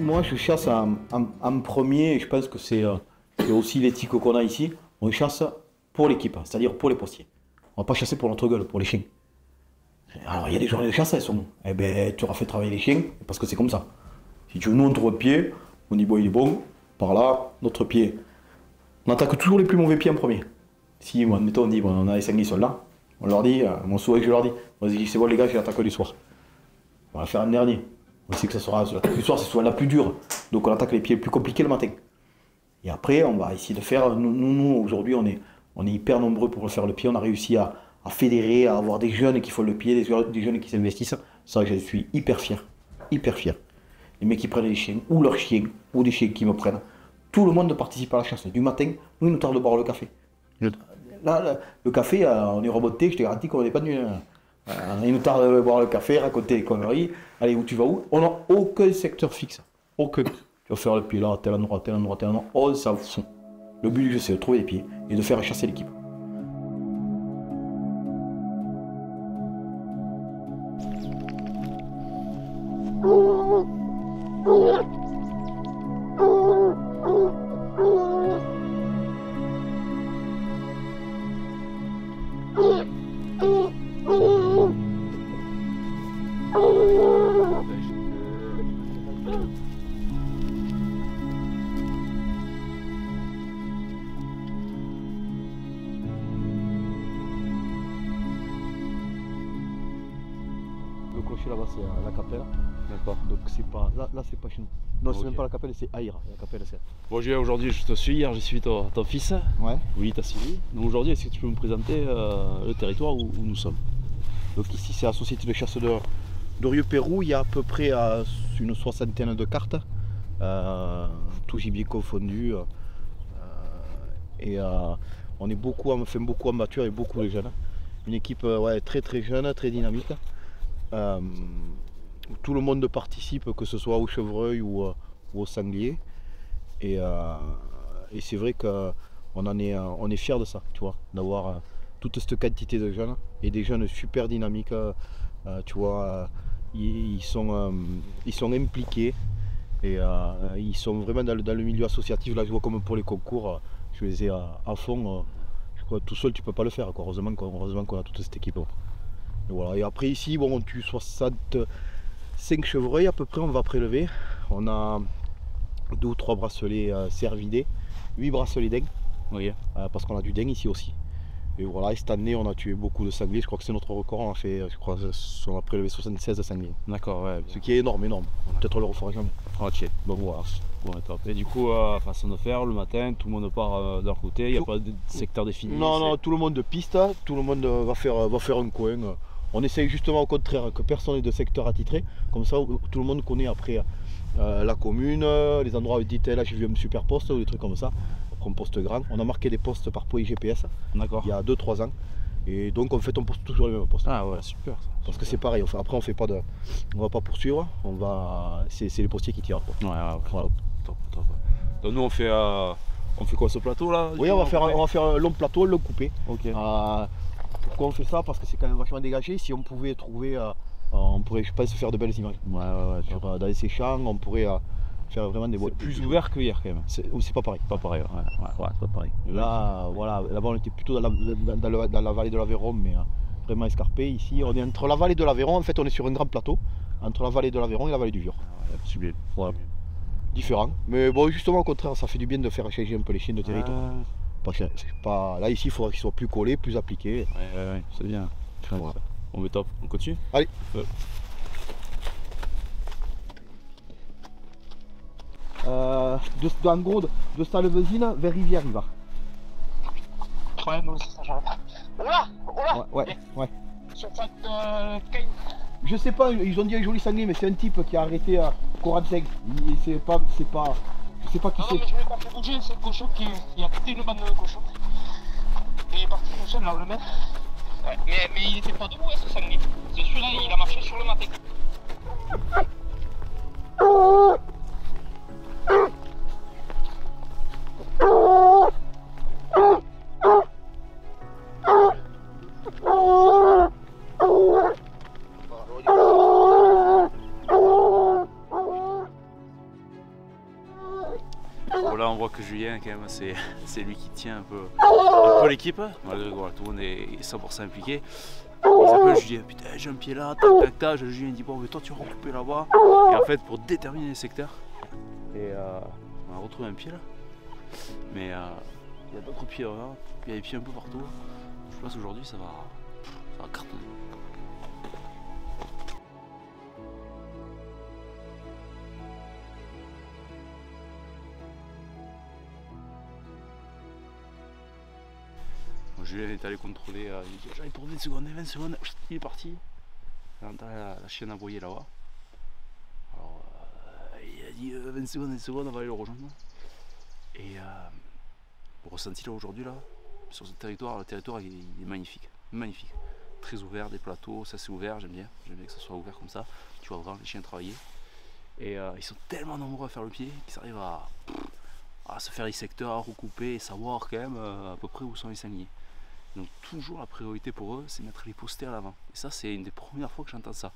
Moi, je chasse en premier, et je pense que c'est aussi l'éthique qu'on a ici. On chasse pour l'équipe, c'est-à-dire pour les postiers. On ne va pas chasser pour notre gueule, pour les chiens. Alors, il y a des journées de chasse, elles sont. Eh ben, tu auras fait travailler les chiens, parce que c'est comme ça. Si tu veux, nous, on tourne le pied, on dit, bon, il est bon, par là, notre pied. On attaque toujours les plus mauvais pieds en premier. Si, bon, admettons, on dit, bon, on a les sangliers sont là, on leur dit, mon souhait que je leur dis, vas-y, c'est bon, les gars, je l'attaque du soir. On va faire un dernier. On sait que ça sera l'attaque du soir, c'est souvent la plus dure. Donc on attaque les pieds les plus compliqués le matin. Et après, on va essayer de faire. Nous aujourd'hui, on est hyper nombreux pour faire le pied. On a réussi à fédérer, à avoir des jeunes qui font le pied, des jeunes qui s'investissent. Ça, je suis hyper fier. Hyper fier. Les mecs qui prennent les chiens, ou leurs chiens, ou des chiens qui me prennent. Tout le monde participe à la chasse. Du matin, nous, il nous tarde de boire le café. Là, le café, on est remonté, je te garantis qu'on n'est pas venu. Il nous tarde de boire le café, raconter les conneries. Allez, où tu vas où? On n'a aucun secteur fixe. Aucun. Tu vas faire le pied là, tel endroit, tel endroit, tel endroit. On s'en fout. Le but du jeu, c'est de trouver les pieds et de faire chasser l'équipe. Le clocher là-bas c'est la Capelle. D'accord. Donc c'est pas. Là c'est pas chez nous. Non, c'est même pas la Capelle, c'est Aïra. La Capelle c'est. Bon Julien, aujourd'hui je te suis, hier j'ai suivi ton fils. Ouais. Oui, t'as suivi. Donc aujourd'hui, est-ce que tu peux me présenter le territoire où nous sommes? Donc ici c'est la société de chasse de Rieux-Pérou. Il y a à peu près une soixantaine de cartes. Tout gibier confondu. On est beaucoup, on fait beaucoup en mature et beaucoup de jeunes. Une équipe ouais, très très jeune, très dynamique. Tout le monde participe, que ce soit au chevreuil ou au sanglier. Et c'est vrai qu'on est fiers de ça, tu vois, d'avoir toute cette quantité de jeunes et des jeunes super dynamiques, tu vois, ils sont impliqués et ils sont vraiment dans le milieu associatif. Là, je vois comme pour les concours, je les ai à fond. Je crois tout seul, tu peux pas le faire, quoi. Heureusement qu'on a toute cette équipe. Et voilà. Et après ici, bon, on tue 65 chevreuils à peu près, on va prélever. On a 2 ou 3 bracelets cervidés, 8 bracelets d'aigle, oui. Parce qu'on a du dingue ici aussi. Et voilà, et cette année on a tué beaucoup de sangliers, je crois que c'est notre record, on a fait, je crois, on a prélevé 76 sangliers. D'accord, ouais. Ce qui est énorme, énorme. Peut-être on le refera jamais. Ok, donc voilà. Bon, top. Et du coup, façon de faire, le matin, tout le monde part de leur côté, il n'y a pas de secteur défini? Non, non, tout le monde de piste, tout le monde va faire un coin. On essaye justement au contraire que personne n'ait de secteur attitré, comme ça tout le monde connaît après la commune, les endroits où dit là j'ai vu un super poste ou des trucs comme ça. Après un poste grand, on a marqué des postes par point GPS il y a 2-3 ans. Et donc on fait on poste toujours les mêmes postes. Ah ouais, super ça. Parce que c'est pareil, après on fait pas de. On va pas poursuivre, c'est les postiers qui tirent. Quoi. Ouais, voilà. Top. Donc nous on fait quoi, ce plateau là? Oui, on va faire un long plateau, le couper. Ok. Pourquoi on fait ça? Parce que c'est quand même vachement dégagé. Si on pouvait trouver, on pourrait, je pense, faire de belles images. Ouais. Dans ces champs, on pourrait faire vraiment des bois. C'est plus ouvert que hier quand même. C'est pas pareil. Pas pareil, ouais, c'est pas pareil. Là, voilà, là-bas on était plutôt dans la vallée de l'Aveyron, mais vraiment escarpé. Ici, on est entre la vallée de l'Aveyron, en fait, on est sur un grand plateau, entre la vallée de l'Aveyron et la vallée du Vieux. Sublime. Voilà. Différent. Mais bon, justement, au contraire, ça fait du bien de faire changer un peu les chiens de territoire. Là ici il faudrait qu'ils soient plus collés, plus appliqués. Ouais, c'est bien. Voilà. On met top, on continue. Allez. En gros de Salvezine vers Rivière il va. Ouais, non, c'est ça, j'arrête. Oula. Ouais. Sur cette je sais pas, ils ont dit un joli sanglier, mais c'est un type qui a arrêté Coran Seg. C'est pas. Je sais pas qui c'est. Non, mais je l'ai pas fait bouger, c'est le cochon qui a quitté une bande de cochons. Et il est parti tout seul là, le mec. Ouais, mais il était pas debout, hein, ce sanglier. C'est celui-là, il a marché sur le matin. Bon, là on voit que Julien quand même c'est lui qui tient un peu l'équipe, malgré que voilà, tout le monde est 100% impliqué. Il s'appelle Julien, putain j'ai un pied là, tac tac tac, Julien dit bon mais toi tu vas recouper là-bas. Et en fait pour déterminer les secteurs, et on a retrouvé un pied là, mais il y a d'autres pieds là, il y a des pieds un peu partout. Je pense qu'aujourd'hui ça va cartonner. Julien est allé contrôler, il dit j'arrive pour 20 secondes, 20 secondes, il est parti. Il a entendu la chienne aboyer là-bas. Alors il a dit 20 secondes, on va aller le rejoindre. Et le ressenti là aujourd'hui là, sur ce territoire, le territoire il est magnifique, magnifique. Très ouvert, des plateaux, ça c'est ouvert, j'aime bien que ça soit ouvert comme ça. Tu vois vraiment les chiens travailler. Et ils sont tellement nombreux à faire le pied qu'ils arrivent à se faire les secteurs, à recouper et savoir quand même à peu près où sont les sangliers. Donc toujours la priorité pour eux, c'est mettre les postés à l'avant. Et ça c'est une des premières fois que j'entends ça.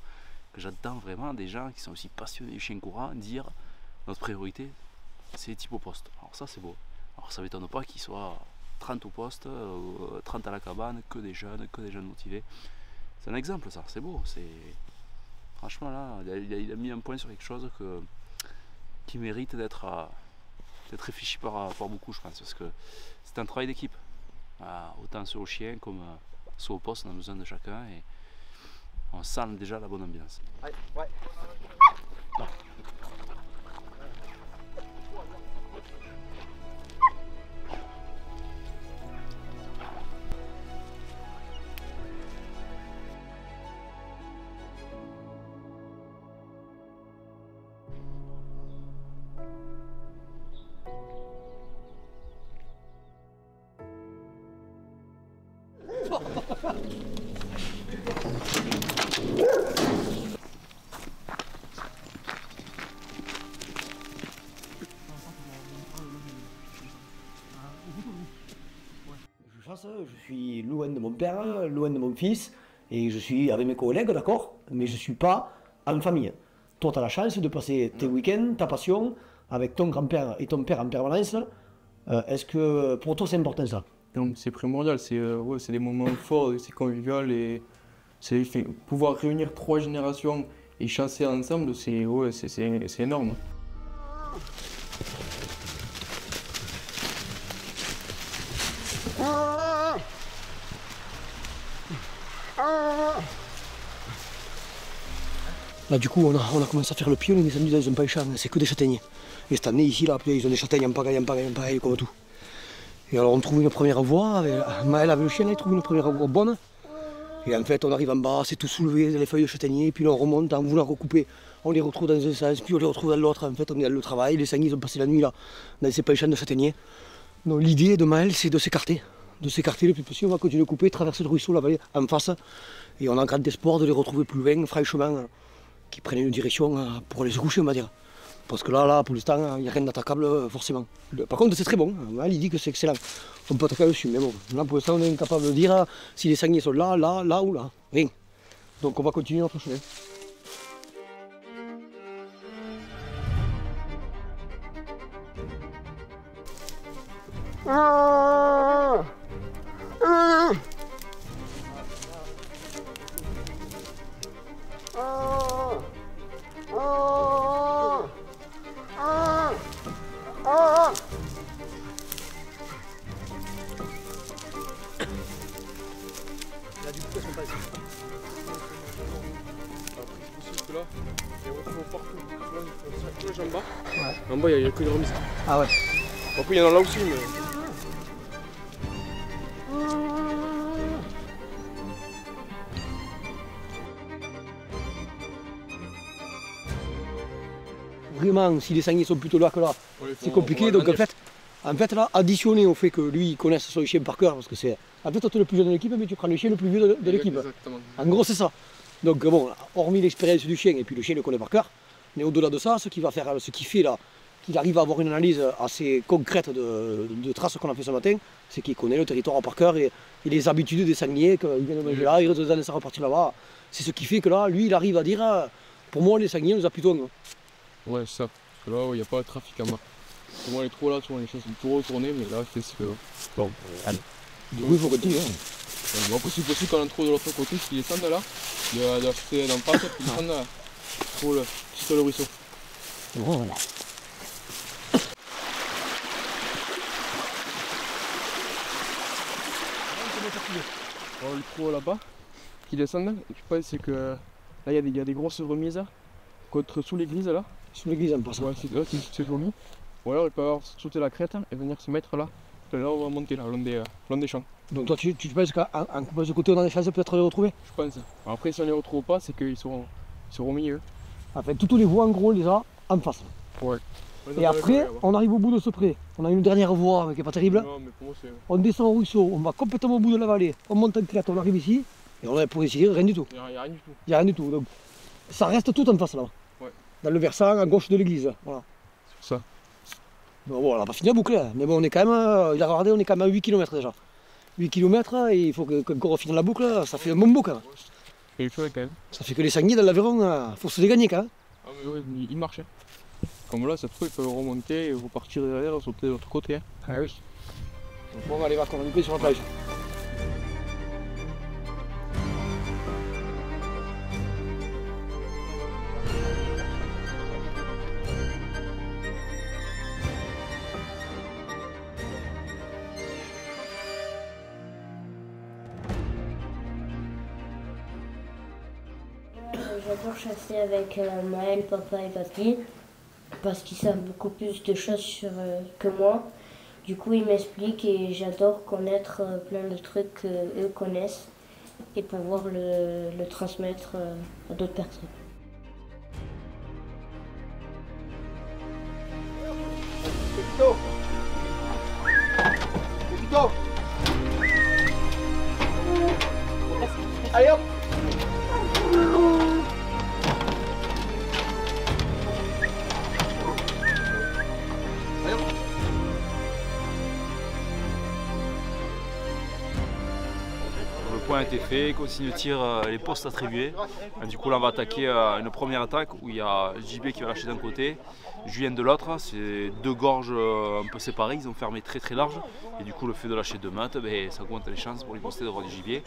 Que j'entends vraiment des gens qui sont aussi passionnés du chien courant dire notre priorité c'est les types au poste. Alors ça c'est beau. Alors ça ne m'étonne pas qu'ils soient 30 au poste, 30 à la cabane, que des jeunes motivés. C'est un exemple ça, c'est beau. Franchement là, il a mis un point sur quelque chose qui mérite d'être réfléchi par beaucoup je pense. Parce que c'est un travail d'équipe. Autant sur le chien comme sur le poste, on a besoin de chacun et on sent déjà la bonne ambiance. Ouais, ouais. Non. Je suis loin de mon père, loin de mon fils, et je suis avec mes collègues, d'accord, mais je ne suis pas en famille. Toi, tu as la chance de passer tes week-ends, ta passion, avec ton grand-père et ton père en permanence. Est-ce que pour toi, c'est important ça? Donc c'est primordial, c'est des moments forts, c'est convivial, et pouvoir réunir 3 générations et chasser ensemble, c'est énorme. Là du coup on a commencé à faire le pied, on est descendu dans un paille champ, c'est que des châtaigniers. Et cette année ici là, ils ont des châtaignes en pagaille comme tout. Et alors on trouve une première voie, Maël avec le chien là, il trouve une première voie bonne. Et en fait on arrive en bas, c'est tout soulevé, les feuilles de châtaignier, puis là on remonte, en voulant recouper, on les retrouve dans un sens, puis on les retrouve dans l'autre. En fait on est dans le travail, les sangliers ont passé la nuit là, dans ces paille champs de châtaigniers. Donc l'idée de Maël c'est de s'écarter le plus possible, on va continuer de couper, traverser le ruisseau, la vallée en face. Et on a grand espoir de les retrouver plus loin, franchement, qui prennent une direction pour aller se coucher, on va dire. Parce que là pour l'instant, il n'y a rien d'attaquable forcément. Par contre, c'est très bon, il dit que c'est excellent. On peut attaquer dessus, mais bon, là pour l'instant, on est incapable de dire si les sangliers sont là ou là. Rien. Donc on va continuer notre chemin. En bas, il n'y a que des remises. Ah ouais. Après, il y en a là aussi, mais... Vraiment, si les sangliers sont plutôt là que là, c'est compliqué. Donc en fait, En fait, là, additionné au fait que lui, il connaisse son chien par cœur, parce que c'est. En fait, toi, tu es le plus jeune de l'équipe, mais tu prends le chien le plus vieux de l'équipe. Exactement. En gros, c'est ça. Donc, bon, hormis l'expérience du chien, et puis le chien le connaît par cœur, mais au-delà de ça, ce qui fait là, qu'il arrive à avoir une analyse assez concrète de traces qu'on a fait ce matin, c'est qu'il connaît le territoire par cœur et les habitudes des sangliers, qu'il vient de manger là, il reste 2 ans et ça repartir là-bas. C'est ce qui fait que là, lui, il arrive à dire, pour moi, les sangliers nous a plutôt. Ouais, c'est ça. Parce que là, il n'y a pas de trafic à moi. Pour moi, les trous là, souvent les choses sont tout retournées, mais là, c'est ce que. Bon, allez. Du coup, il faut continuer. Bon, après, c'est possible qu'on en trouve de l'autre côté, s'ils descendent là, de la cité d'en face, puis descendent là, pour le petit le ruisseau. Voilà. Alors, le trou là-bas, qui descendent, je pense c'est que là, il y a des grosses remises sous l'église là. Sous l'église, en passant. Ouais, c'est joli. Ou alors, il peut avoir sauté la crête et venir se mettre là. Là, on va monter là, long des champs. Donc, toi, tu penses qu'en coupage de côté, on a des chances peut-être de les retrouver? Je pense. Après, si on les retrouve pas, c'est qu'ils seront au milieu. Enfin, toutes les voies, en gros, on les a en face. Ouais. Et après, on arrive au bout de ce pré. On a une dernière voie qui n'est pas terrible. Non, mais pour moi, c'est. On descend au ruisseau, on va complètement au bout de la vallée, on monte en crête, on arrive ici, et on a pour ici rien du tout. Il n'y a rien du tout. Il n'y a rien du tout. Donc, ça reste tout en face là. Ouais. Dans le versant à gauche de l'église. Voilà. C'est ça. Bon, on n'a pas fini la boucle, hein. Mais bon, on est quand même, il a regardé, on est quand même à 8 km déjà. 8 km, et il faut qu'on finisse la boucle, ça fait un bon bout quand même. Et il fait quand même. Ça fait que les sangliers dans l'Aveyron, il faut se les gagner quand même. Ah, mais ouais, il marche. Hein. Comme là, cette fois, il peut remonter et repartir derrière, sauter de l'autre côté. Hein. Ah oui. Donc, bon, allez, va, on va aller sur la plage. J'adore chasser avec Maël, papa et papy parce qu'ils savent beaucoup plus de choses que moi. Du coup, ils m'expliquent et j'adore connaître plein de trucs qu'eux connaissent et pouvoir le transmettre à d'autres personnes. Allez hop! Le point a été fait, continue de tirer les postes attribués. Et du coup là on va attaquer une première attaque où il y a JB qui va lâcher d'un côté, Julien de l'autre. C'est 2 gorges un peu séparées, ils ont fermé très très large. Et du coup le fait de lâcher 2 meutes, ça augmente les chances pour les poster d'avoir du gibier,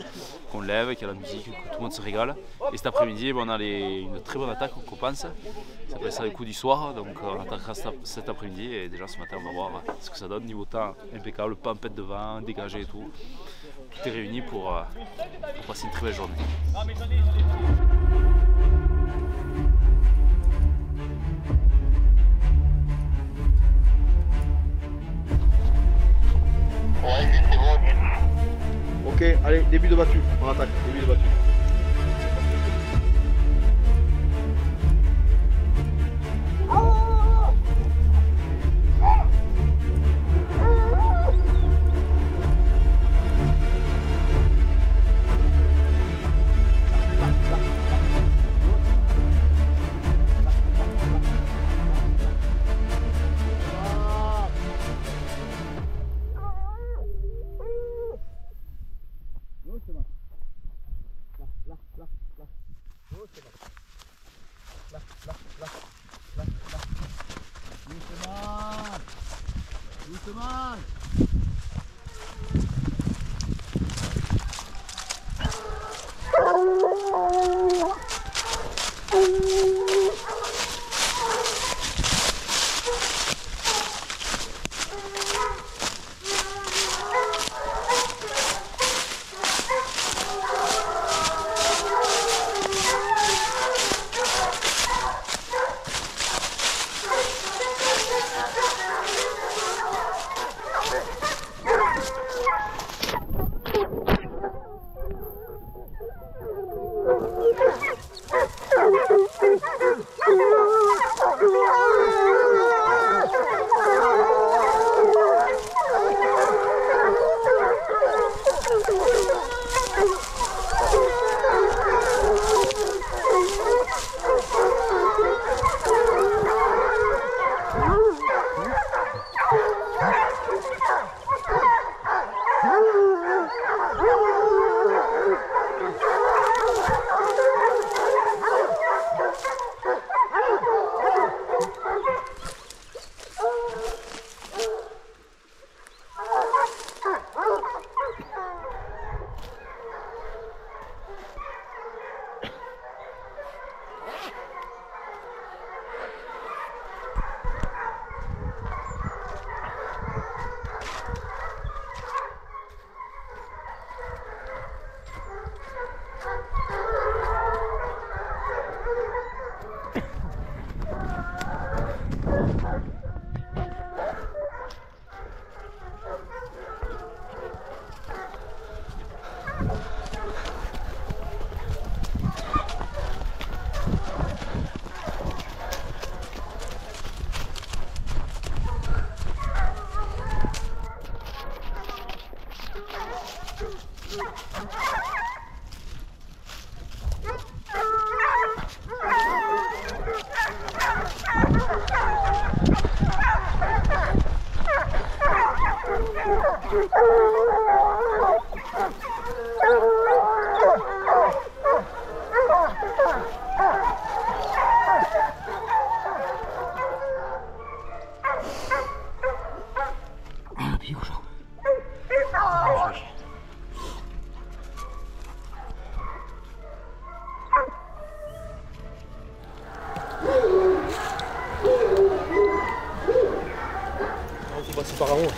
qu'on lève, qu'il y a la musique, que tout le monde se régale. Et cet après-midi on a une très bonne attaque qu'on pense. Ça s'appelle ça le coup du soir, donc on attaquera cet après-midi et déjà ce matin on va voir ce que ça donne. Niveau temps impeccable, pas en pète de vent, dégagé et tout. Tout est réuni pour passer une très belle journée. Ok, allez, début de battu, on attaque, début de battu. par en haut.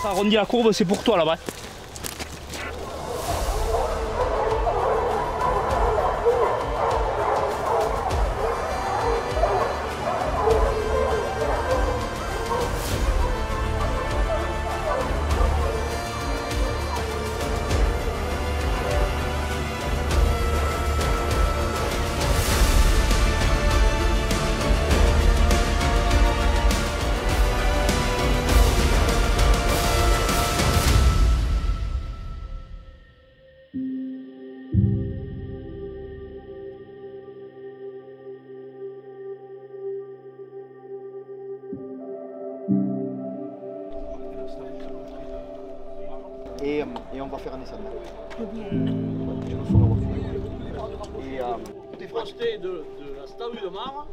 Arrondi la courbe, c'est pour toi là-bas. Et on va faire un essai. Je me ferai avoir fait. Et T'es projeté de la statue de Mars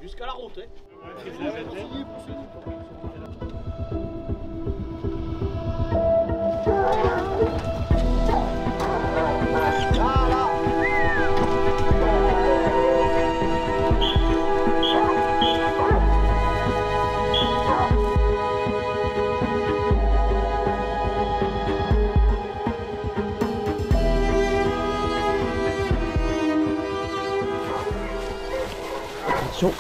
jusqu'à la route. Attention.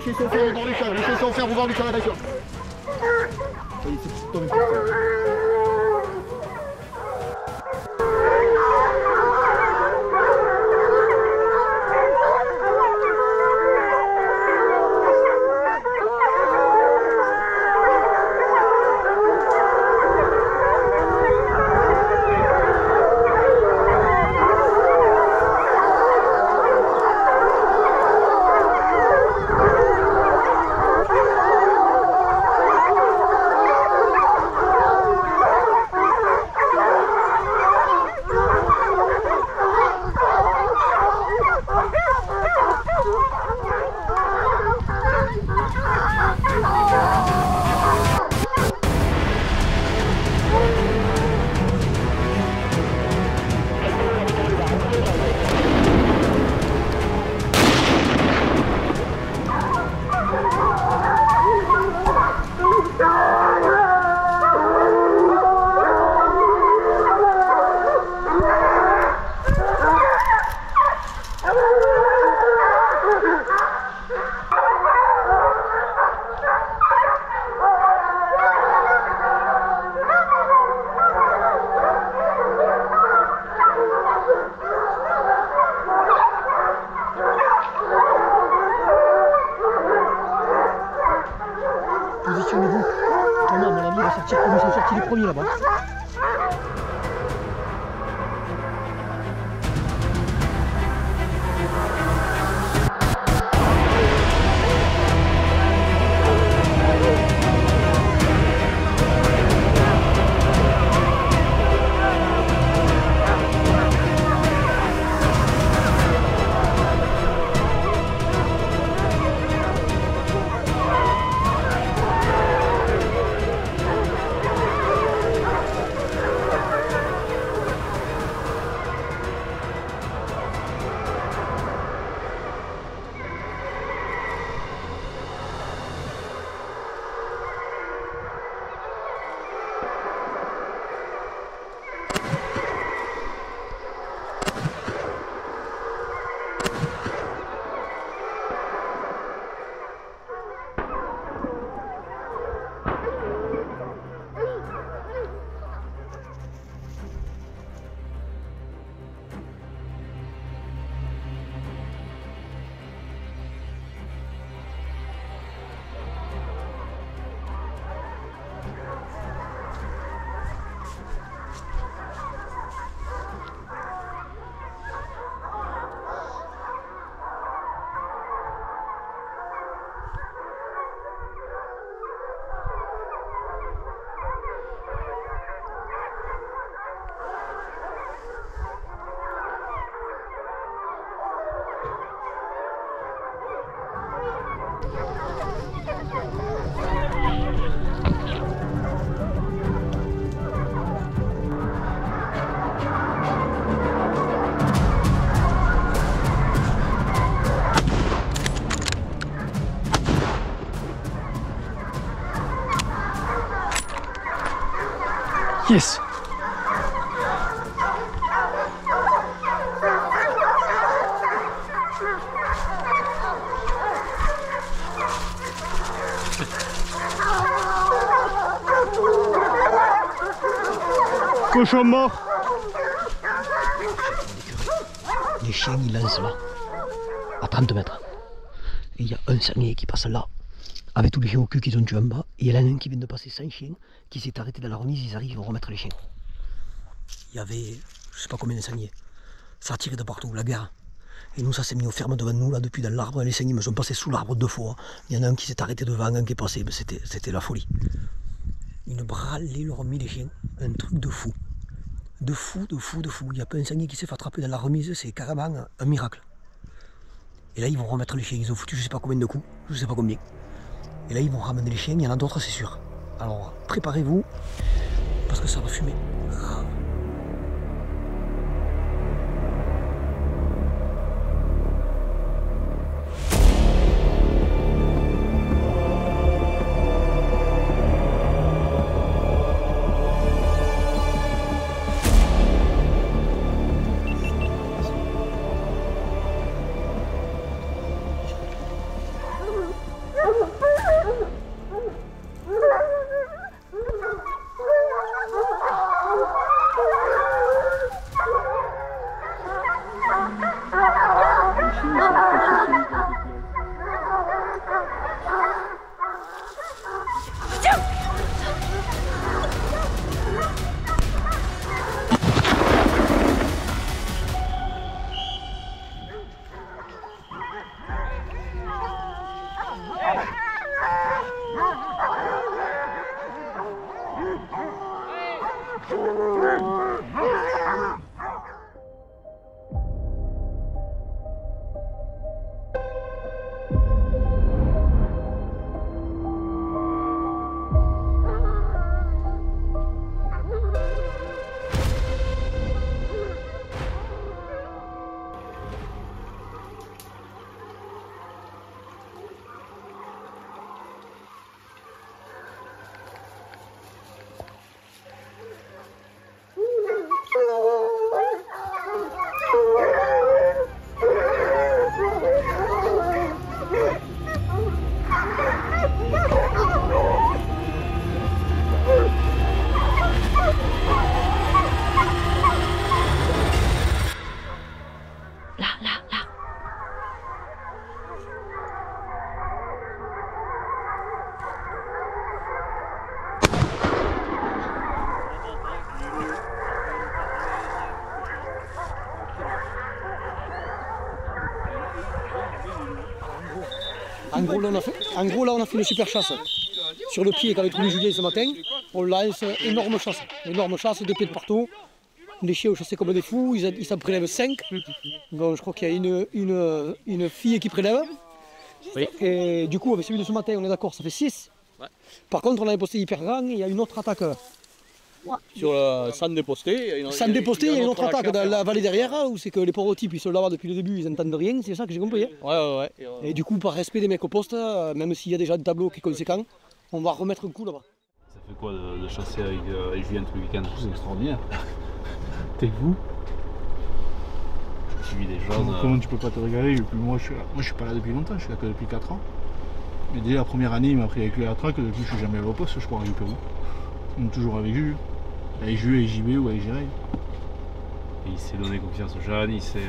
Laissez-le faire dans les chats, laissez-le faire voir les chats, d'accord. Oui, c'est tombé. Yes. Cochon mort. Les chiens ils lancent là, à 30 mètres. Et il y a un sanglier qui passe là, avec tous les chiens au cul qu'ils ont tués en bas. Et il y en a un qui vient de passer 5 chiens, qui s'est arrêté dans la remise, ils arrivent à remettre les chiens. Il y avait, je sais pas combien de sangliers. Ça a tiré de partout, la guerre. Et nous ça s'est mis au ferme devant nous, là, depuis dans l'arbre. Les sangliers me sont passés sous l'arbre 2 fois. Il y en a un qui s'est arrêté devant, un qui est passé, c'était la folie. Une bralée leur ont mis les chiens, un truc de fou. De fou. Il n'y a pas un sanglier qui s'est fait attraper dans la remise, c'est carrément un miracle. Et là ils vont remettre les chiens, ils ont foutu je sais pas combien de coups, je sais pas combien. Et là ils vont ramener les chiens, il y en a d'autres c'est sûr. Alors préparez-vous, parce que ça va fumer. En gros, là, on a fait une super chasse sur le pied qu'avait trouvé Julien ce matin. On lance énorme chasse, 2 pieds de partout. Les chiens ont chassé comme des fous, ils s'en prélèvent 5. Bon, je crois qu'il y a une fille qui prélève. Oui. Et du coup, avec celui de ce matin, on est d'accord, ça fait 6. Ouais. Par contre, on avait posté hyper grand, il y a une autre attaque. Sur le centre déposté, il y a une autre attaque dans la vallée derrière, où c'est que les pauvres types, ils sont là-bas depuis le début, ils n'entendent rien, c'est ça que j'ai compris. Hein. Ouais. Et du coup, par respect des mecs au poste, même s'il y a déjà un tableau qui est conséquent, on va remettre un coup là-bas. Ça fait quoi de chasser avec Julien tout le week-end? C'est extraordinaire. T'es fou. Tu vis des choses. Comment tu peux pas te régaler? Moi je suis pas là depuis longtemps, je suis là que depuis 4 ans. Mais dès la première année, il m'a pris avec lui à la traque, depuis je suis jamais allé au poste, je crois, avec Pérou. On est toujours avec Jules. Avec Jules, avec JB ou avec Jérémy. Et il s'est donné confiance aux jeunes, il s'est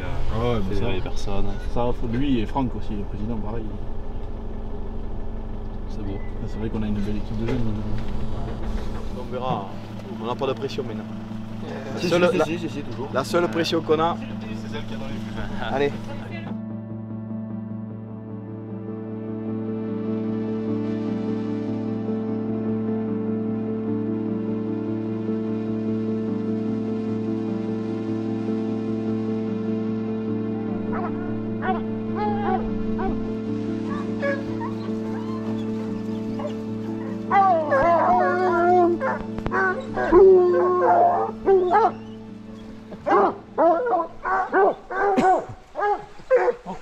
fédéré les personnes. Ça, lui et Franck aussi, le président, pareil. C'est beau. C'est vrai qu'on a une belle équipe de jeunes. On verra, on n'a pas de pression maintenant. Toujours. La seule pression qu'on a, c'est celle qu'il y a dans les buts. Allez.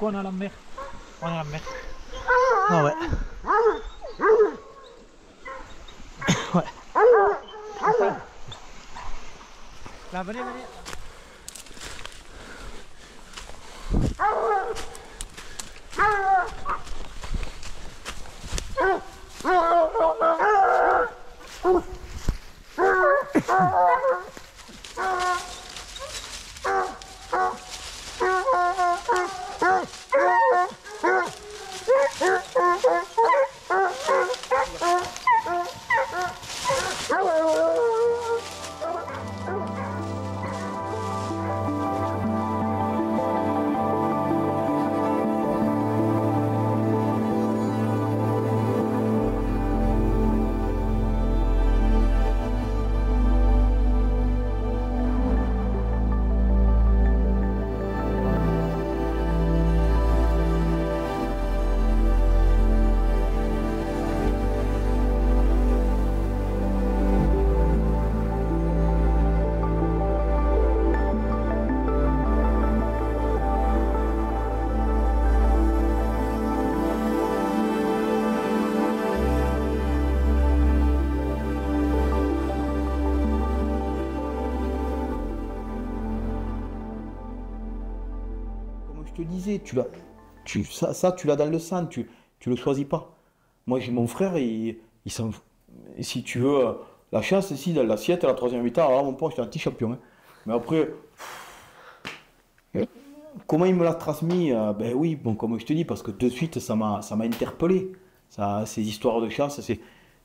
On a la mer. Ah ouais. Ouais. Je te disais, ça tu l'as dans le sang, tu le choisis pas. Moi j'ai mon frère, si tu veux, la chasse ici dans l'assiette à la 3e mi-temps, alors mon pote j'étais un petit champion. Hein. Mais après, comment il me l'a transmis, ben oui, bon comme je te dis, parce que de suite ça m'a interpellé. Ces histoires de chasse,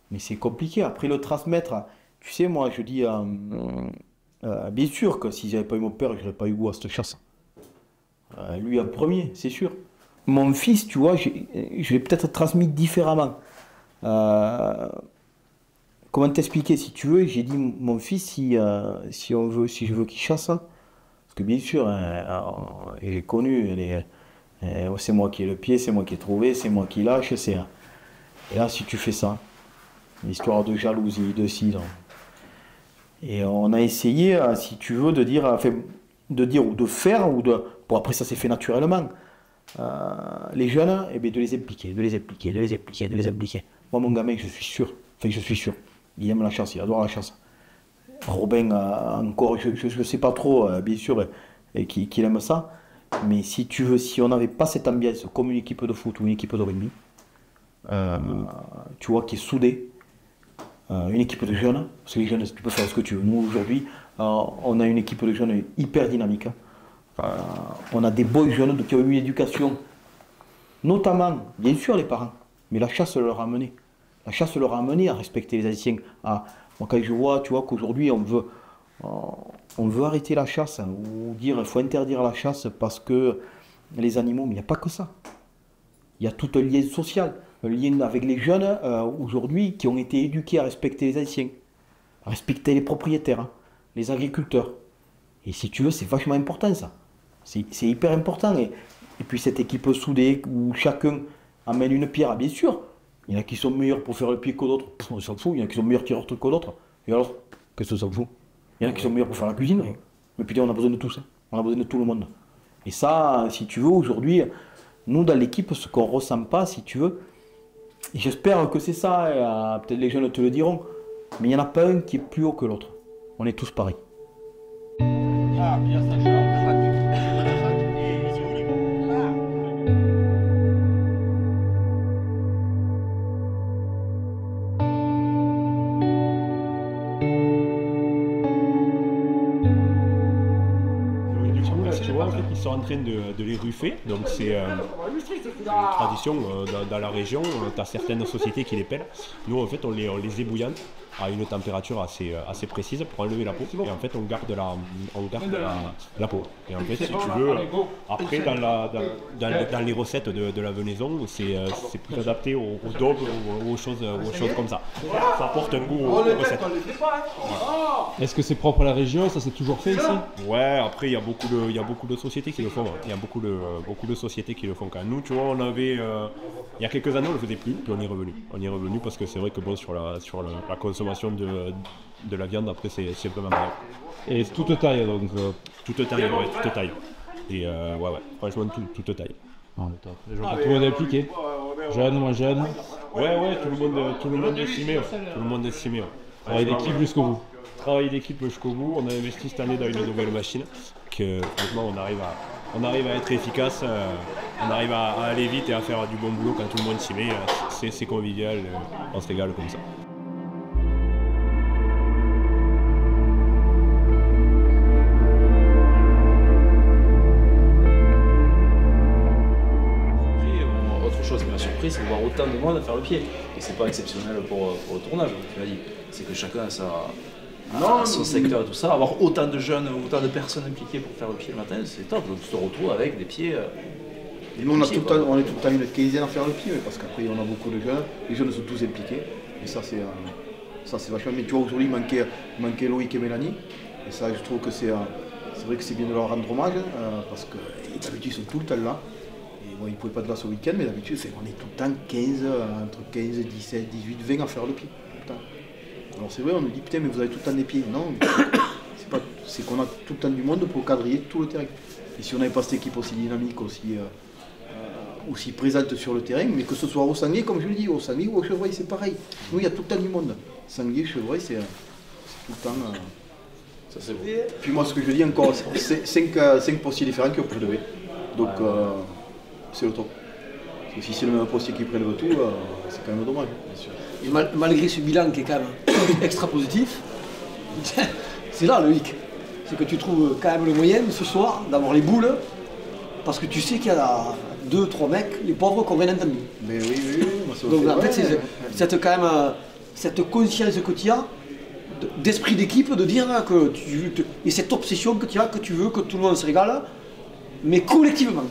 mais c'est compliqué. Après le transmettre, tu sais, moi je dis, bien sûr que si j'avais pas eu mon père, je n'aurais pas eu goût à cette chasse. Lui en premier, c'est sûr. Mon fils, tu vois, je l'ai peut-être transmis différemment. Comment t'expliquer, si tu veux, j'ai dit, mon fils, si je veux qu'il chasse, parce que bien sûr, il est connu, c'est moi qui ai le pied, c'est moi qui ai trouvé, c'est moi qui lâche, et là, si tu fais ça, l'histoire de jalousie, de ci, et on a essayé, si tu veux, de dire ou de faire, bon après ça s'est fait naturellement, les jeunes, eh bien, de les impliquer. Moi mon gamin, je suis sûr, il aime la chasse, il adore la chasse. Robin, encore, je ne sais pas trop, bien sûr, qu'il aime ça, mais si tu veux, si on n'avait pas cette ambiance comme une équipe de foot ou une équipe de rugby, tu vois, qui est soudée, une équipe de jeunes, parce que les jeunes, tu peux faire ce que tu veux. Nous aujourd'hui, on a une équipe de jeunes hyper dynamique. On a des beaux jeunes qui ont eu une éducation, notamment, bien sûr, les parents, mais la chasse leur a amené. La chasse leur a amené à respecter les anciens. Moi, quand je vois, tu vois, qu'aujourd'hui, on veut arrêter la chasse, ou dire qu'il faut interdire la chasse parce que les animaux, mais il n'y a pas que ça. Il y a tout un lien social, un lien avec les jeunes aujourd'hui qui ont été éduqués à respecter les anciens, à respecter les propriétaires, les agriculteurs. Et si tu veux, c'est vachement important ça. C'est hyper important. Et puis cette équipe soudée où chacun amène une pierre, bien sûr. Il y en a qui sont meilleurs pour faire le pied que d'autres, on s'en fout. Il y en a qui sont meilleurs tireurs que d'autres. Et alors, qu'est-ce que ça s'en fout? Il y en a qui sont meilleurs pour faire la cuisine. Mais putain, on a besoin de tous. Hein. On a besoin de tout le monde. Et ça, si tu veux, aujourd'hui, nous dans l'équipe, ce qu'on ne ressent pas, si tu veux, et j'espère que c'est ça, peut-être les jeunes te le diront, mais il n'y en a pas un qui est plus haut que l'autre. On est tous pareils. Ah, bien ça, Ils sont en train de les ruffer, donc c'est une tradition dans la région. Tu as certaines sociétés qui les pèlent. Nous en fait on les ébouillante à une température assez précise pour enlever la peau, et en fait on garde la peau. Et en fait si tu veux, après dans les recettes de la venaison, c'est plus adapté aux daubes ou aux choses comme ça. Ça apporte un goût aux recettes. Voilà. Est-ce que c'est propre à la région? Ça s'est toujours fait ici? Ouais, après il y a beaucoup de sociétés qui le font. Il y a beaucoup de sociétés qui le font. Quand nous, tu vois, on avait il y a quelques années on le faisait plus, puis on y est revenu. On y est revenu parce que c'est vrai que bon sur la consommation de la viande, après c'est vraiment mal. Et toute taille donc toute taille, ouais, toute taille. Et ouais, franchement toute taille. Oh, top. Les gens, tout le monde est impliqué. Jeune, moins jeune. Ouais, tout le monde est estimé. Tout le monde est estimé. Travail d'équipe jusqu'au bout. Travail d'équipe jusqu'au bout. On a investi cette année dans une nouvelle machine. Que franchement, on arrive à être efficace. On arrive à aller vite et à faire du bon boulot quand tout le monde s'y met. C'est convivial. On se régale comme ça. Autre chose qui m'a surpris, c'est de voir autant de monde faire le pied. Et c'est pas exceptionnel pour le tournage, tu l'as dit. C'est que chacun a son secteur et tout ça. Avoir autant de jeunes, autant de personnes impliquées pour faire le pied le matin, c'est top. Donc tu te retrouves avec des pieds. Et nous, on est tout le temps une quinzaine à faire le pied, parce qu'après, on a beaucoup de jeunes. Les jeunes sont tous impliqués. Et ça, c'est vachement. Mais tu vois, aujourd'hui, il manquait Loïc et Mélanie. Et ça, je trouve que c'est vrai que c'est bien de leur rendre hommage, parce que d'habitude, ils sont tout le temps là. Et bon, ils ne pouvaient pas de là ce week-end, mais d'habitude, on est tout le temps 15, entre 15, 17, 18, 20 à faire le pied. Tout le temps. Alors c'est vrai, on nous dit putain, mais vous avez tout le temps des pieds. Non, c'est qu'on a tout le temps du monde pour quadriller tout le terrain. Et si on n'avait pas cette équipe aussi dynamique, aussi présente sur le terrain, mais que ce soit au sanglier, comme je le dis, au sanglier ou au chevreuil, c'est pareil. Nous, il y a tout le temps du monde. Sanglier, chevreuil, c'est tout le temps. Ça, c'est beau. Puis moi, ce que je dis encore, c'est 5 postiers différents qui ont prélevé. Donc, c'est le top. Parce que si c'est le même postier qui prélève tout, c'est quand même dommage, bien sûr. Et malgré ce bilan qui est quand même extra positif, c'est là le hic. C'est que tu trouves quand même le moyen ce soir d'avoir les boules, parce que tu sais qu'il y a 2-3 mecs, les pauvres, qui n'ont rien entendu. Mais oui, donc en fait, c'est quand même cette conscience que tu as, d'esprit d'équipe, de dire que et cette obsession que tu as, que tu veux que tout le monde se régale, mais collectivement.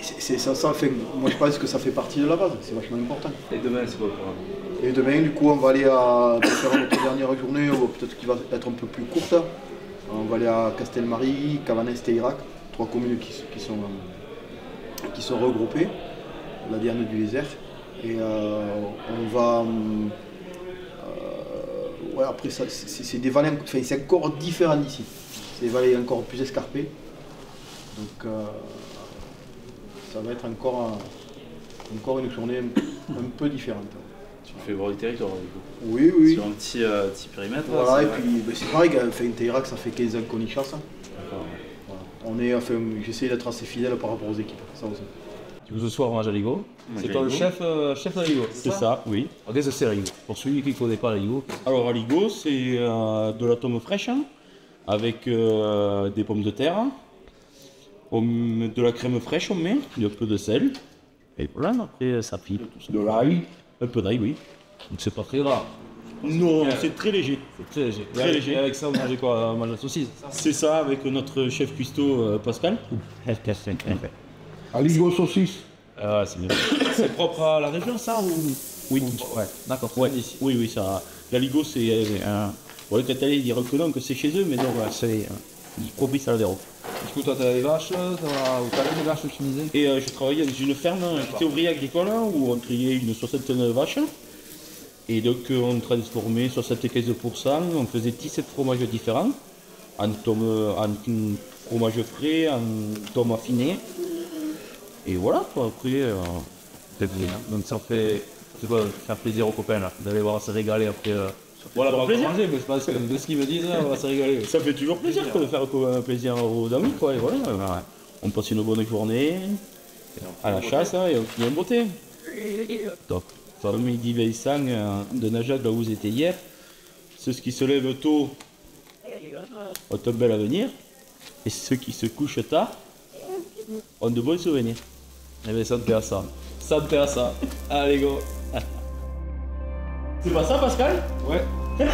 C'est ça, moi je pense que ça fait partie de la base, c'est vachement important. Et demain, c'est quoi le programme? Et demain, du coup, on va aller faire notre dernière journée, peut-être qu'il va être un peu plus courte. On va aller à Castelmarie, Cavanès et Irak, 3 communes qui sont regroupées, la Diane du Lézert. Et on va. Après, c'est des vallées, enfin, c'est encore différent d'ici. C'est des vallées encore plus escarpées. Donc. Ça va être encore une journée un peu différente. Tu me fais voir du territoire, du coup. Oui. Sur un petit périmètre. Voilà, et puis c'est pareil, Théirac, ça fait 15 ans qu'on y chasse. Voilà. J'essaie d'être assez fidèle par rapport aux équipes, ça aussi. Du coup, ce soir, on mange à Ligo. C'est toi le chef de Ligo? C'est ça, oui. Alors, qu'est-ce que c'est Ligo? Pour celui qui ne connaît pas Ligo. Alors, à Ligo, c'est de la tome fraîche, avec des pommes de terre. On met de la crème fraîche, on met un peu de sel, et voilà, après ça pipe. De l'ail? Un peu d'ail, oui. Donc c'est pas très gras. Non, c'est très léger. C'est très léger. Très léger. Et avec ça, vous mangez quoi? On mange la saucisse? C'est ça, avec notre chef cuistot Pascal. À Ligo saucisse. Ah, c'est bien. C'est propre à la région, ça ou... Oui, ouais, d'accord. Ouais. Oui, ça. La Ligo, c'est bon, quand elle dire que non, que c'est chez eux, mais non, c'est propice à la dérobe. Du coup, toi, t'as des vaches, t'as des vaches, tu disais? Et je travaillais dans une ferme, j'étais ouvrier agricole, où on triait une soixantaine de vaches. Et donc, on transformait 75%, on faisait 17 fromages différents, en fromage frais, en tomes affinés. Et voilà, quoi, après, donc ça fait faire plaisir aux copains, là, d'aller voir se régaler après. Voilà, on va manger, mais je pense que de ce qu'ils me disent, on va se régaler. Ça fait toujours plaisir de faire plaisir aux amis, quoi, et voilà. On passe une bonne journée à la chasse, et on finit en beauté. Top. Midi Veissang de Najad, là où vous étiez hier, ceux qui se lèvent tôt ont un bel avenir, et ceux qui se couchent tard ont de bons souvenirs. Eh bien, ça me fait à ça. Ça me fait à ça. Allez, go. C'est pas ça, Pascal? Ouais. Tu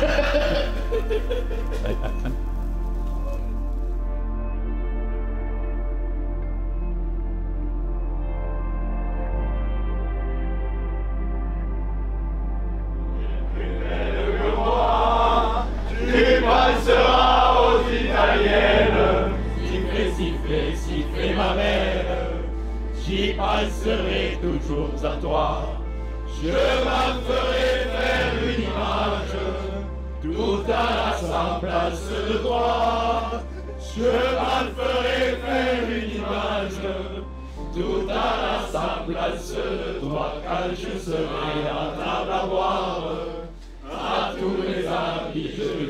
passeras aux Italiennes, sifflez ma mère, j'y passerai toujours à toi. Je m'en ferai faire une image, tout à sa place de droit. Je m'en ferai faire une image, tout à sa place de droit. Quand je serai à table à boire, à tous les amis.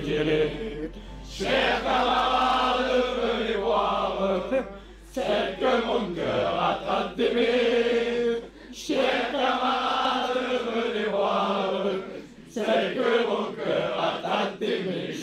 dirai. Chers camarades, venez voir celle que mon cœur a tant aimée. Chers camarades, venez voir celle que mon cœur a tant aimée.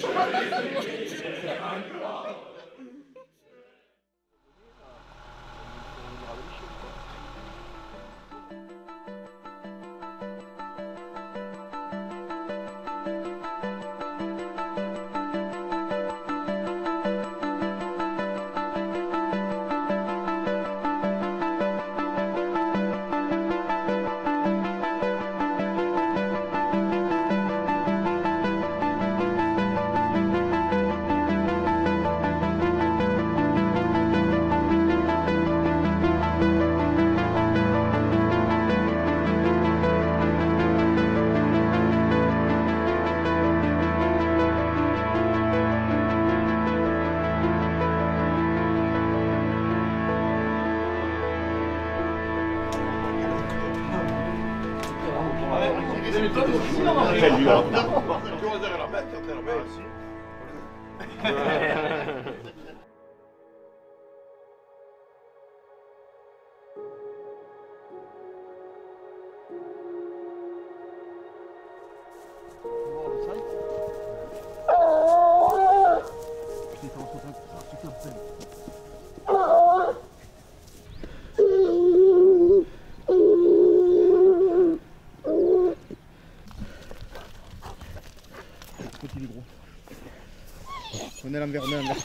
On est à l'envers, on est à l'envers.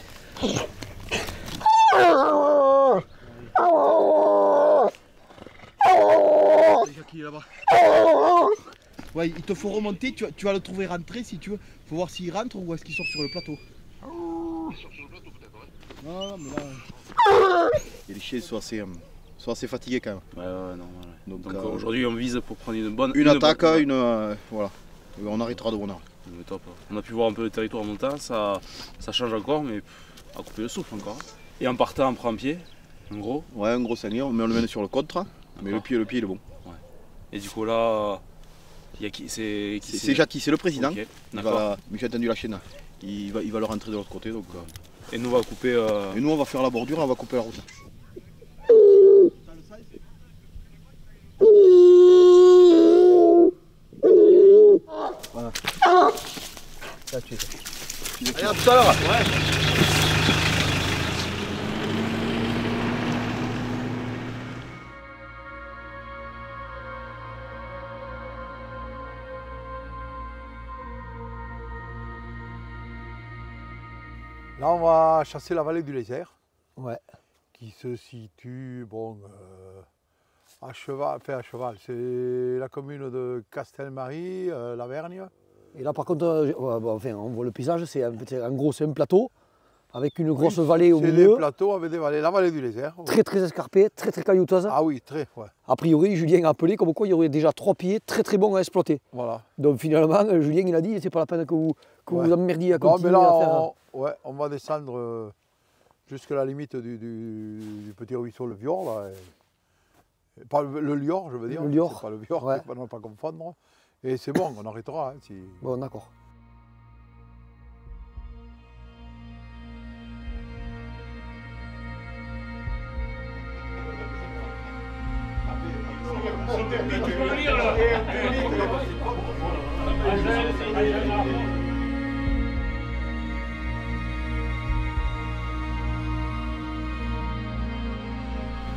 Déjà qu'il est là-bas. Ouais, il te faut remonter, tu vas le trouver rentrer si tu veux. Faut voir s'il rentre ou est-ce qu'il sort sur le plateau. Il sort sur le plateau peut-être, ouais. Non, mais là... Et les chiens sont assez fatigués quand même. Ouais, normal. Donc aujourd'hui on vise pour prendre une bonne... Une attaque, voilà. On arrêtera de bonheur. Top. On a pu voir un peu le territoire en montant, ça change encore, mais à couper le souffle encore. Et en partant, on prend un pied, en gros. Ouais, un gros sanglier, mais on le mène sur le contre. Mais le pied il est bon. Ouais. Et du coup là, c'est Jackie, c'est le président. Okay, j'ai entendu la chaîne. Il va le rentrer de l'autre côté. Donc, Et nous on va couper... Et nous on va faire la bordure, on va couper la route. Voilà. Là, tu es. Allez, à tout à l'heure. Ouais. Là, on va chasser la vallée du Lézert. Ouais. Qui se situe, à cheval, c'est la commune de Castelmarie, Lavergne. Et là, par contre, on voit le paysage, c'est un plateau avec une grosse vallée au milieu. C'est des plateaux avec des vallées, la vallée du Lézert. Très très escarpée, très très caillouteuse. Ah oui, très, ouais. A priori, Julien a appelé comme quoi il y aurait déjà 3 pieds très très bons à exploiter. Voilà. Donc finalement, Julien il a dit, c'est pas la peine que vous emmerdiez à continuer là, à faire. On va descendre jusqu'à la limite du petit ruisseau, le Vior, là. Pas le Lior, je veux dire. Le Lior. Pas le Vior, ouais. Pour ne pas confondre. Et c'est bon, on arrêtera. Hein, si... Bon, d'accord.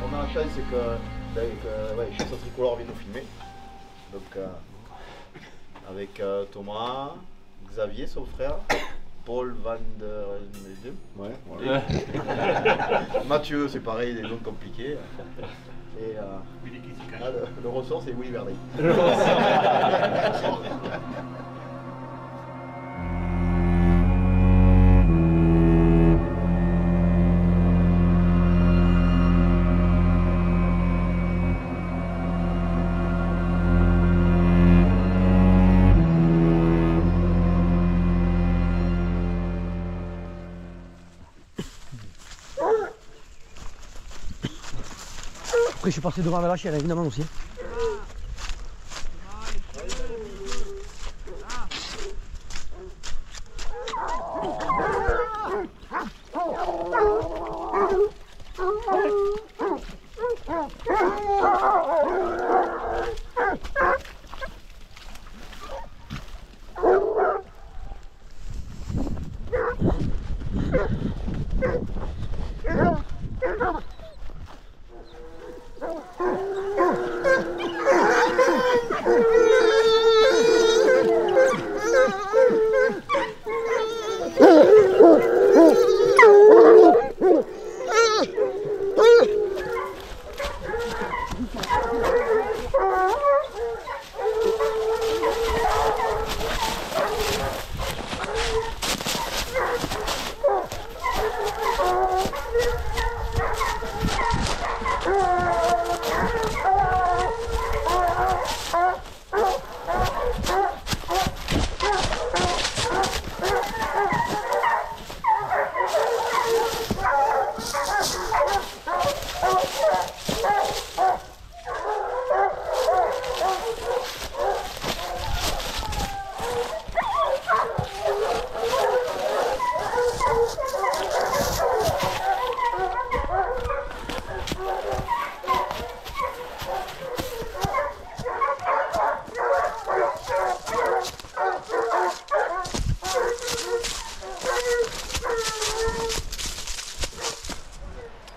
On a la chance que Chasseurs Tricolores vient nous filmer. Donc avec Thomas, Xavier, son frère, Paul Van der Melde. Ouais, voilà. Mathieu, c'est pareil, des noms compliqués. Et le ressort, c'est Willy Verdet. Après, je suis passé devant la chienne, évidemment aussi.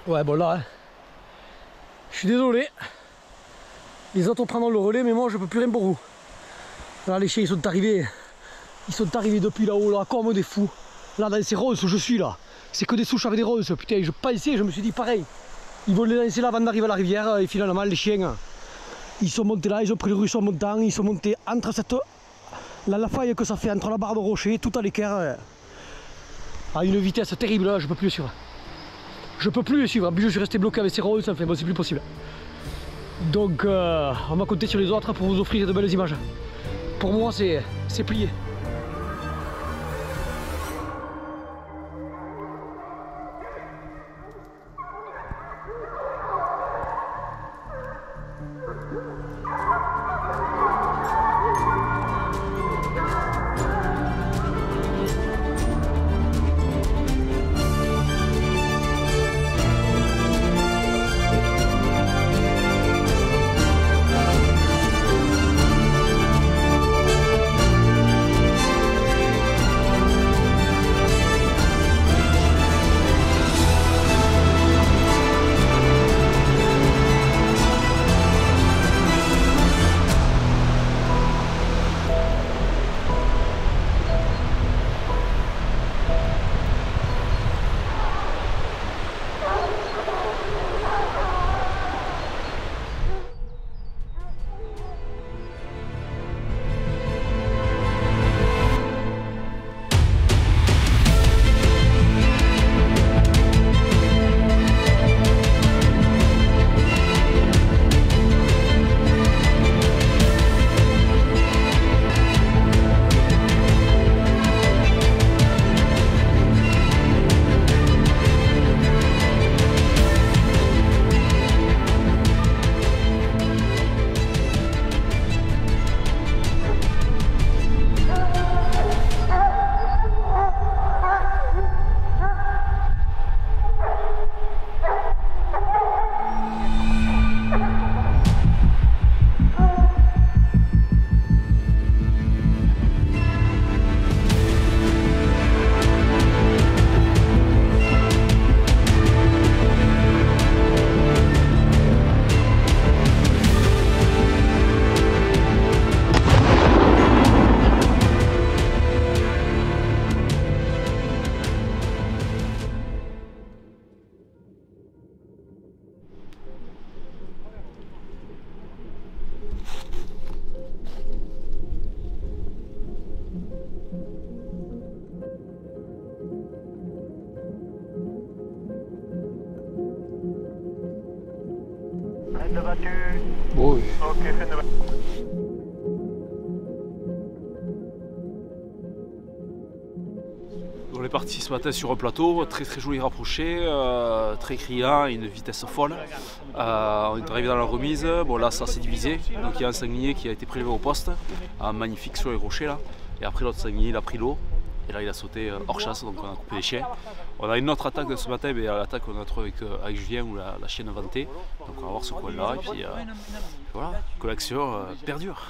Ouais, bon là, hein, je suis désolé. Les autres prendront le relais, mais moi je peux plus rien pour vous. Là, les chiens ils sont arrivés depuis là-haut, là, comme des fous. Là, dans ces ronces où je suis là, c'est que des souches avec des ronces. Putain, je pensais, je me suis dit pareil. Ils vont les lancer là avant d'arriver à la rivière, et finalement, les chiens, ils sont montés là, ils ont pris le ruisseau montant, ils sont montés entre la faille que ça fait entre la barre de rocher, tout à l'équerre, à une vitesse terrible. Là, je peux plus le suivre. Je peux plus le suivre, en plus je suis resté bloqué avec ces ronces, enfin bon, c'est plus possible. Donc on va compter sur les autres pour vous offrir de belles images. Pour moi c'est plié. Faites de battu. Oui. Ok, faites de battu. On est parti ce matin sur un plateau, très joli rapproché, très criant, une vitesse folle. On est arrivé dans la remise, bon là ça s'est divisé, donc il y a un sanglier qui a été prélevé au poste, magnifique sur les rochers là, et après l'autre sanglier il a pris l'eau, et là il a sauté hors chasse, donc on a coupé les chiens. On a une autre attaque de ce matin, mais l'attaque qu'on a trouvée avec Julien ou la chienne vantée, donc on va voir ce coin là, et puis voilà, que l'action perdure.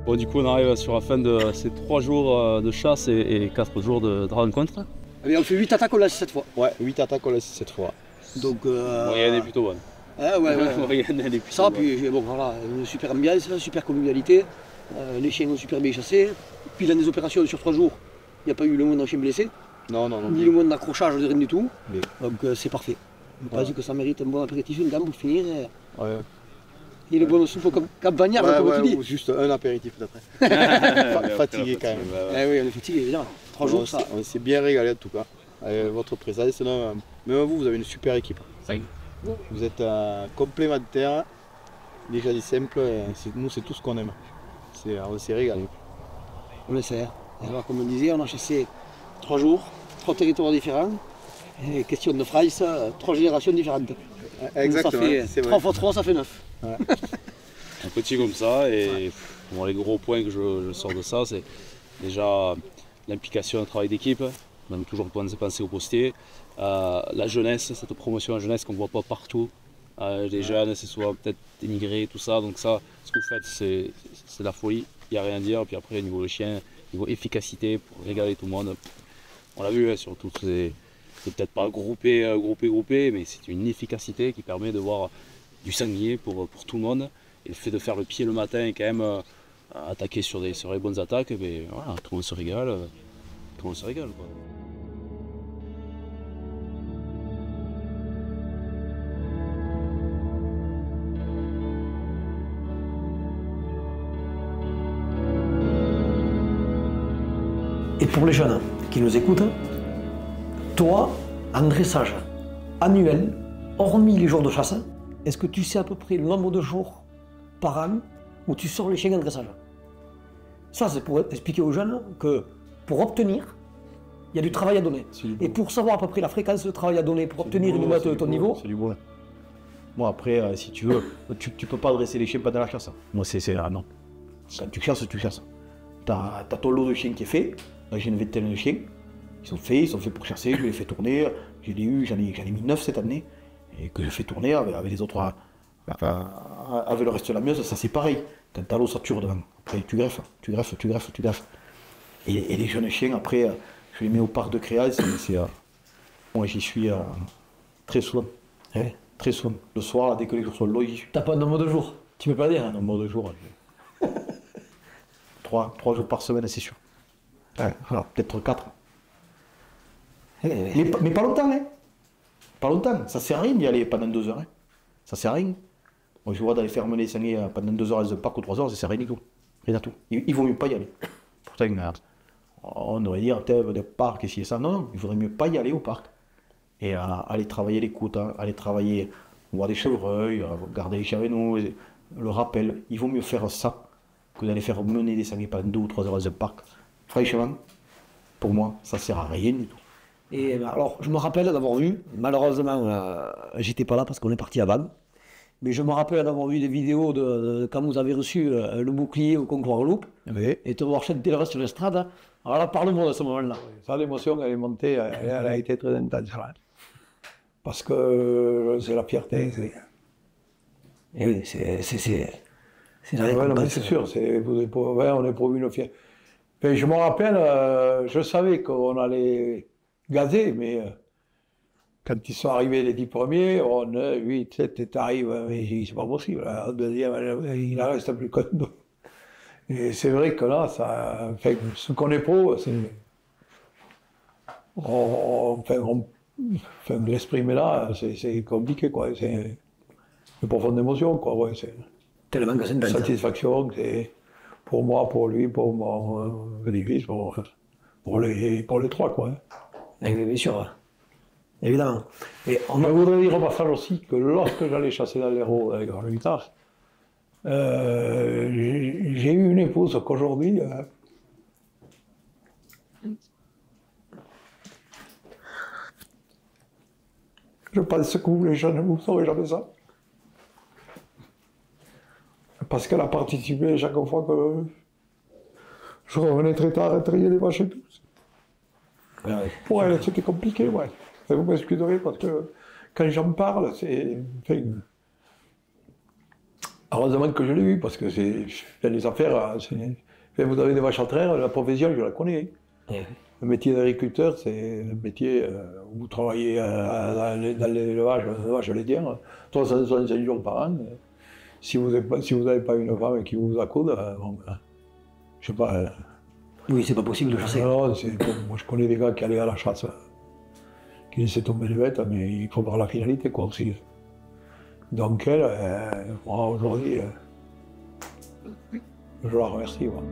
Bon, du coup, on arrive sur la fin de ces 3 jours de chasse et 4 jours de rencontre. Allez, on fait 8 attaques, on l'a cette fois. Ouais, 8 attaques, on l'a 7 fois. Donc. Moyenne est plutôt bonne. Ah ouais, ouais. Moyenne, elle est plutôt ça, bonne. puis bon, voilà, une super ambiance, super convivialité. Les chiens ont super bien chassé. Puis dans des opérations sur 3 jours, il n'y a pas eu le moindre chien blessé. Non, non, non. Ni le moindre d'accrochage, rien du tout. Mais... Donc c'est parfait. Je pense que ça mérite un bon apéritif, une gamme pour finir. Ouais. Et le bon soupe campagnard, comme tu dis. Ou juste un apéritif d'après. Fatigué quand même. Eh oui, on est fatigué, évidemment. 3 jours, ça. On s'est bien régalé en tout cas. Avec votre présence, même vous avez une super équipe. Vous êtes complémentaires, déjà des simples, nous c'est tout ce qu'on aime. On s'est régalé. On essaie. Alors comme on disait, on a chassé 3 jours, 3 territoires différents. Et question de phrase, 3 générations différentes. Exactement. Donc ça fait 3 x 3, ça fait 9. Ouais. Un petit comme ça, et bon, les gros points que je sors de ça, c'est déjà l'implication dans le travail d'équipe. On a toujours pensé au postier. La jeunesse, cette promotion en jeunesse qu'on ne voit pas partout. Les jeunes, c'est souvent peut-être dénigré, tout ça. Donc ça, ce que vous faites, c'est la folie. Il n'y a rien à dire. Puis après, au niveau le chien, niveau efficacité, pour régaler tout le monde. On l'a vu, surtout, c'est peut-être pas groupé, mais c'est une efficacité qui permet de voir du sanglier pour tout le monde. Et le fait de faire le pied le matin et quand même attaquer sur les bonnes attaques, ben, voilà, tout le monde se régale. Tout le monde se régale, quoi. Et pour les jeunes qui nous écoutent, toi, en dressage annuel, hormis les jours de chasse, est-ce que tu sais à peu près le nombre de jours par an où tu sors les chiens en dressage? Ça, c'est pour expliquer aux jeunes que pour obtenir, il y a du travail à donner. Et pour savoir à peu près la fréquence de travail à donner pour obtenir une note de ton niveau. C'est du bon. Moi, après, si tu veux, tu peux pas dresser les chiens pendant la chasse. Moi, non. Quand tu chasses, tu chasses. T'as ton lot de chiens qui est fait. Là, j'ai une vingtaine de chiens. Ils sont faits pour chasser, je les fais tourner. J'en ai mis 9 cette année. Et que je fais tourner avec les autres, avec le reste de la meuse, ça c'est pareil. Quand t'as l'ossature devant, après tu greffes. Et les jeunes chiens, après, je les mets au parc de création. Moi j'y suis très souvent. Très souvent. Le soir, dès que les jours sont loin, j'y suis. T'as pas un nombre de jours? Tu peux pas dire? Un nombre de jours. 3 jours par semaine, c'est sûr. Alors, peut-être 4. Mais pas longtemps, hein. Pas longtemps. Ça sert à rien d'y aller pendant 2 heures. Hein. Ça sert à rien. Moi, je vois d'aller faire mener les sangliers pendant 2 heures dans un parc ou 3 heures, ça sert à rien du tout. Rien à tout. Il vaut mieux pas y aller. Pourtant, on aurait dit, des parcs, ici et ça. Non, il vaudrait mieux pas y aller au parc. Et aller travailler l'écoute, aller travailler, voir des chevreuils, garder les chiens avec nous, le rappel. Il vaut mieux faire ça que d'aller faire mener des sangliers pendant 2 ou 3 heures dans un parc. Franchement, pour moi, ça sert à rien du tout. Et alors, je me rappelle d'avoir vu, malheureusement, j'étais pas là parce qu'on est parti à Vannes, mais je me rappelle d'avoir vu des vidéos de quand vous avez reçu le bouclier au concours à loupe, et te voir chanter le reste sur l'estrade. Alors là, parle-moi de ce moment-là. Ça, l'émotion, elle est montée, elle a été très intense. Parce que c'est la fierté. Et oui, c'est la récompense. C'est sûr, on est pour une fierté. Et je me rappelle, je savais qu'on allait gazer, mais quand ils sont arrivés les 10 premiers, on 8, 7 t'arrives, mais c'est pas possible. Au deuxième, il en reste plus que 2. Et c'est vrai que là, ça, enfin, ce qu'on est pro, c'est. De l'exprimer là, c'est compliqué, quoi. C'est une profonde émotion, quoi. Ouais, tellement que c'est une satisfaction, c'est. Pour moi, pour lui, pour mon petit-fils, pour les 3, quoi. Bien sûr, évidemment. Et je voudrais dire au passage aussi que lorsque j'allais chasser dans l'Hérault avec la guitare, j'ai eu une épouse qu'aujourd'hui, je pense que vous, les jeunes, vous ne saurez jamais ça. Parce qu'elle a participé chaque fois que je revenais très tard à trier les vaches et tout. Pour elle, c'était compliqué, ouais. Vous m'excuserez parce que quand j'en parle, c'est. Enfin, Heureusement que je l'ai eu, parce que c'est les affaires, vous avez des vaches à traire, la profession, je la connais. Le métier d'agriculteur, c'est le métier où vous travaillez dans l'élevage, je l'ai dit, 365 jours par an. Si vous n'avez pas une femme qui vous accoude, bon, je sais pas. Oui, c'est pas possible de chasser. Non, moi je connais des gars qui allaient à la chasse, qui laissaient tomber les bêtes, mais il faut voir la finalité quoi aussi. Donc elle, moi aujourd'hui, je la remercie. Moi.